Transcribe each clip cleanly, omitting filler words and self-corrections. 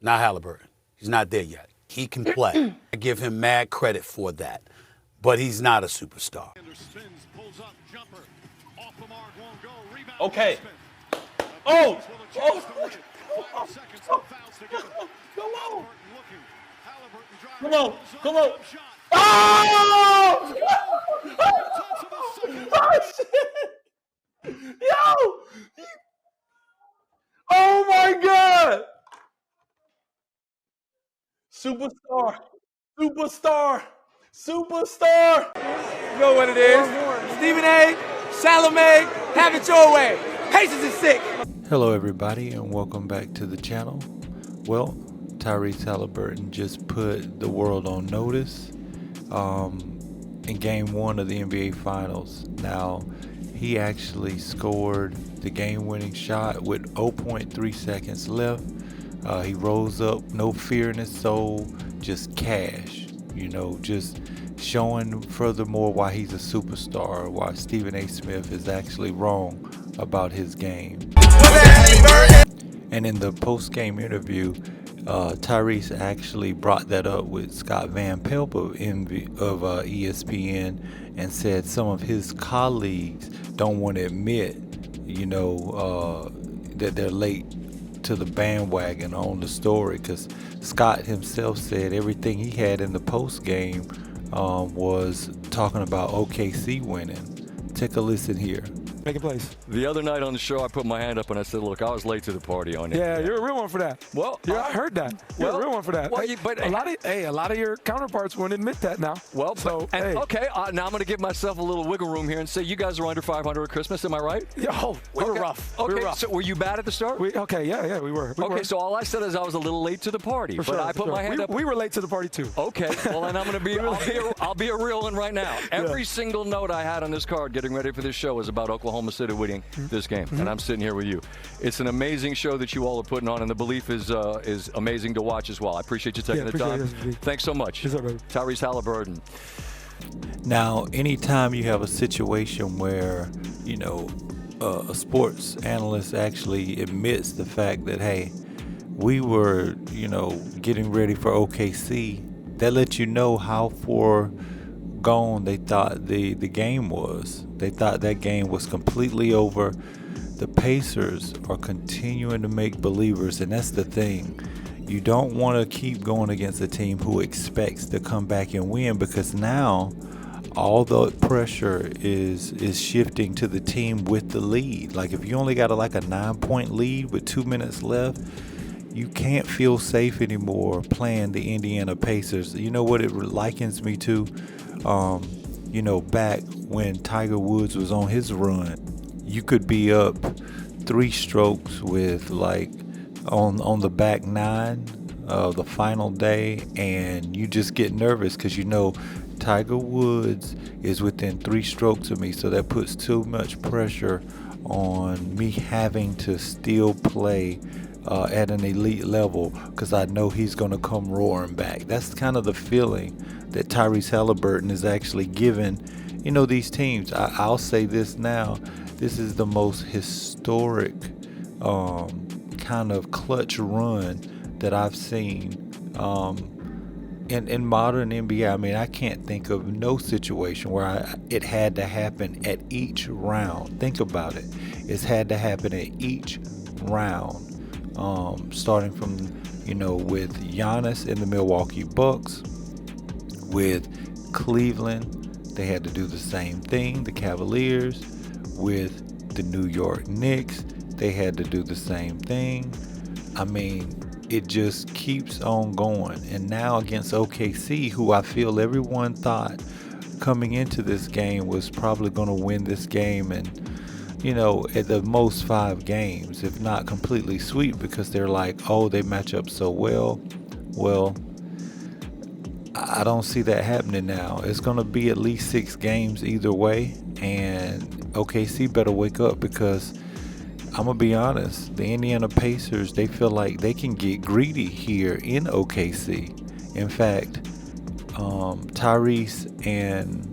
not Haliburton. He's not there yet. He can play. I give him mad credit for that. But he's not a superstar. Okay. Oh! Oh! Come on! Come on! Oh! Oh, shit! Yo! Oh my God! Superstar! Superstar! Superstar! You know what it is. Stephen A., Chalamet, have it your way. Patience is sick. Hello everybody and welcome back to the channel. Well, Tyrese Haliburton just put the world on notice in game 1 of the NBA Finals. Now, he actually scored the game-winning shot with 0.3 seconds left. He rose up, no fear in his soul, just cash. You know, just showing furthermore why he's a superstar, why Stephen A. Smith is actually wrong about his game. And in the post-game interview, Tyrese actually brought that up with Scott Van Pelt of ESPN and said some of his colleagues don't want to admit, you know, that they're late to the bandwagon on the story, because Scott himself said everything he had in the post-game was talking about OKC winning. Take a listen here. Making plays. The other night on the show, I put my hand up and I said, look, I was late to the party on it. Yeah, you're a real one for that. Well, yeah, I heard that. You're a real one for that. Well, a lot of your counterparts won't admit that now. Well, so okay, now I'm going to give myself a little wiggle room here and say you guys are under 500 at Christmas. Am I right? Yo, we were rough. Okay, we were rough. So were you bad at the start? We were. Okay, so all I said is I was a little late to the party, but I put my hand up. We were late to the party too. Okay, well then I'm going to be. I'll be a real one right now. Every single note I had on this card getting ready for this show was about Oklahoma City winning this game, and I'm sitting here with you. It's an amazing show that you all are putting on, and the belief is amazing to watch as well. I appreciate you taking the time. Thanks so much. Tyrese Haliburton. Now, anytime you have a situation where, you know, a sports analyst actually admits the fact that, hey, we were, you know, getting ready for OKC, that lets you know how far gone they thought the game was. They thought that game was completely over. The Pacers are continuing to make believers, and that's the thing. You don't want to keep going against a team who expects to come back and win, because now all the pressure is shifting to the team with the lead. Like if you only got a 9-point lead with 2 minutes left, you can't feel safe anymore playing the Indiana Pacers. You know what it likens me to? You know, back when Tiger Woods was on his run, you could be up 3 strokes with on the back 9 of the final day, and you just get nervous because you know Tiger Woods is within 3 strokes of me, so that puts too much pressure on me having to still play at an elite level, because I know he's going to come roaring back. That's kind of the feeling that Tyrese Haliburton is actually giving, you know, these teams. I'll say this now, this is the most historic kind of clutch run that I've seen in modern NBA. I mean, I can't think of no situation where it had to happen at each round. Think about it. It's had to happen at each round. Starting from, you know, with Giannis and the Milwaukee Bucks, with Cleveland, they had to do the same thing. The Cavaliers, with the New York Knicks, they had to do the same thing. I mean, it just keeps on going. And now against OKC, who I feel everyone thought coming into this game was probably going to win this game, and you know, at the most 5 games, if not completely sweep, because they're like, oh, they match up so well. Well, I don't see that happening now. It's going to be at least 6 games either way, and OKC better wake up, because I'm going to be honest, the Indiana Pacers, they feel like they can get greedy here in OKC. In fact, Tyrese and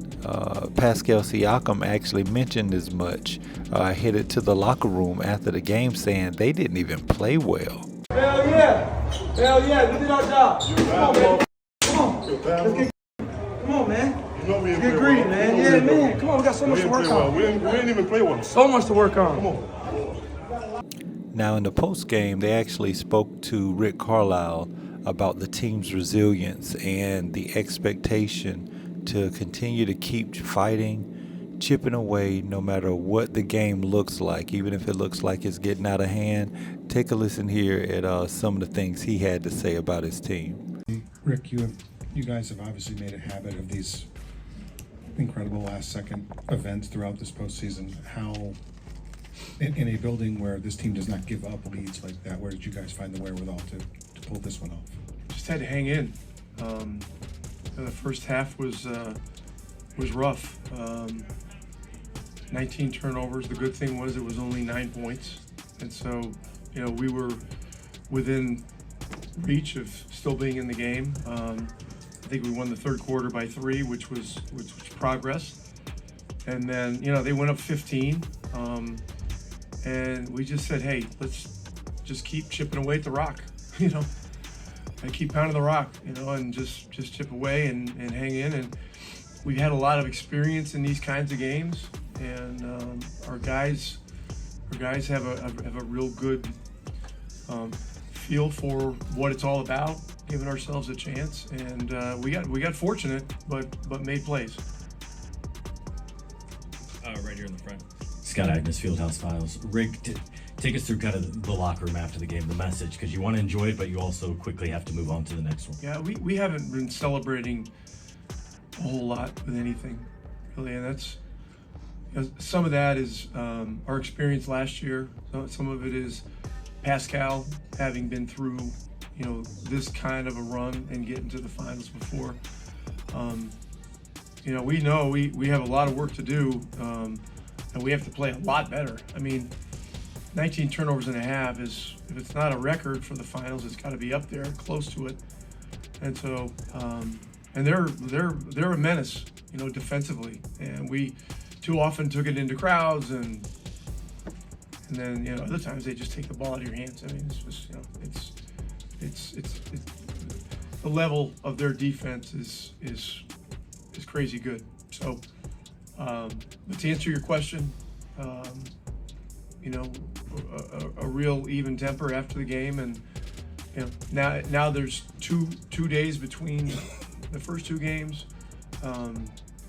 Pascal Siakam actually mentioned as much, headed to the locker room after the game, saying they didn't even play well. Hell yeah. Hell yeah. We did our job. Come on, man. Come on. Let's get. Come on, man. You know we Let's ain't get play greedy, well. man. You know Yeah, we ain't man. play Come on, we got so much to work on. We ain't even play well. So much to work on. Come on. Now, in the post game, they actually spoke to Rick Carlisle about the team's resilience and the expectation to continue to keep fighting, chipping away, no matter what the game looks like, even if it looks like it's getting out of hand. Take a listen here at some of the things he had to say about his team. Rick, you guys have obviously made a habit of these incredible last-second events throughout this postseason. How, in a building where this team does not give up leads like that, where did you guys find the wherewithal to pull this one off? Just had to hang in. The first half was rough. 19 turnovers. The good thing was it was only 9 points, and so we were within reach of still being in the game. I think we won the third quarter by 3, which was progress. And then they went up 15, and we just said, hey, let's just keep chipping away at the rock, and keep pounding the rock, and just chip away and hang in. And we've had a lot of experience in these kinds of games, and our guys have a real good feel for what it's all about, giving ourselves a chance, and we got fortunate, but made plays. Right here in the front. Scott Agnes, Fieldhouse Files. Rick, take us through kind of the locker room after the game, the message, because you want to enjoy it, but you also quickly have to move on to the next one. Yeah, we haven't been celebrating a whole lot with anything, really, and that's some of that is our experience last year. Some of it is Pascal having been through this kind of a run and getting to the finals before. We know we have a lot of work to do, and we have to play a lot better. I mean, 19 turnovers and a half is, if it's not a record for the finals, it's got to be up there, close to it. And so, and they're a menace, defensively, and we too often took it into crowds, and then other times they just take the ball out of your hands. I mean, it's just it's the level of their defense is crazy good. So, but to answer your question, a real even temper after the game, and now there's two days between the first two games.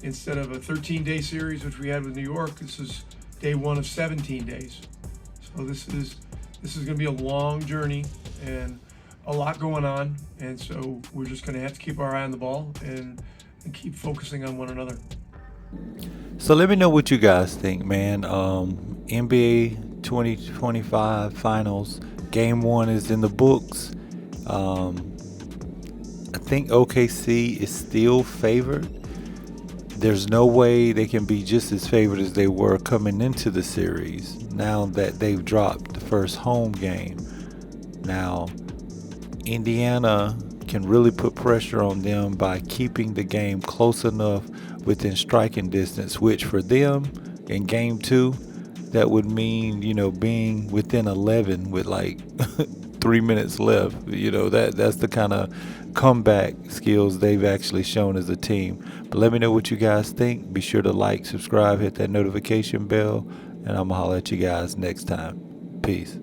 Instead of a 13-day series, which we had with New York, this is day 1 of 17 days. So this is going to be a long journey and a lot going on, and so we're just going to have to keep our eye on the ball and keep focusing on one another. So let me know what you guys think, man. NBA 2025 Finals, Game 1 is in the books. I think OKC is still favored. There's no way they can be just as favored as they were coming into the series now that they've dropped the first home game. Now, Indiana can really put pressure on them by keeping the game close enough within striking distance, which for them in Game 2, that would mean, being within 11 with like 3 minutes left. That's the kind of comeback skills they've actually shown as a team. But let me know what you guys think. Be sure to like, subscribe, hit that notification bell, and I'm gonna holler at you guys next time. Peace.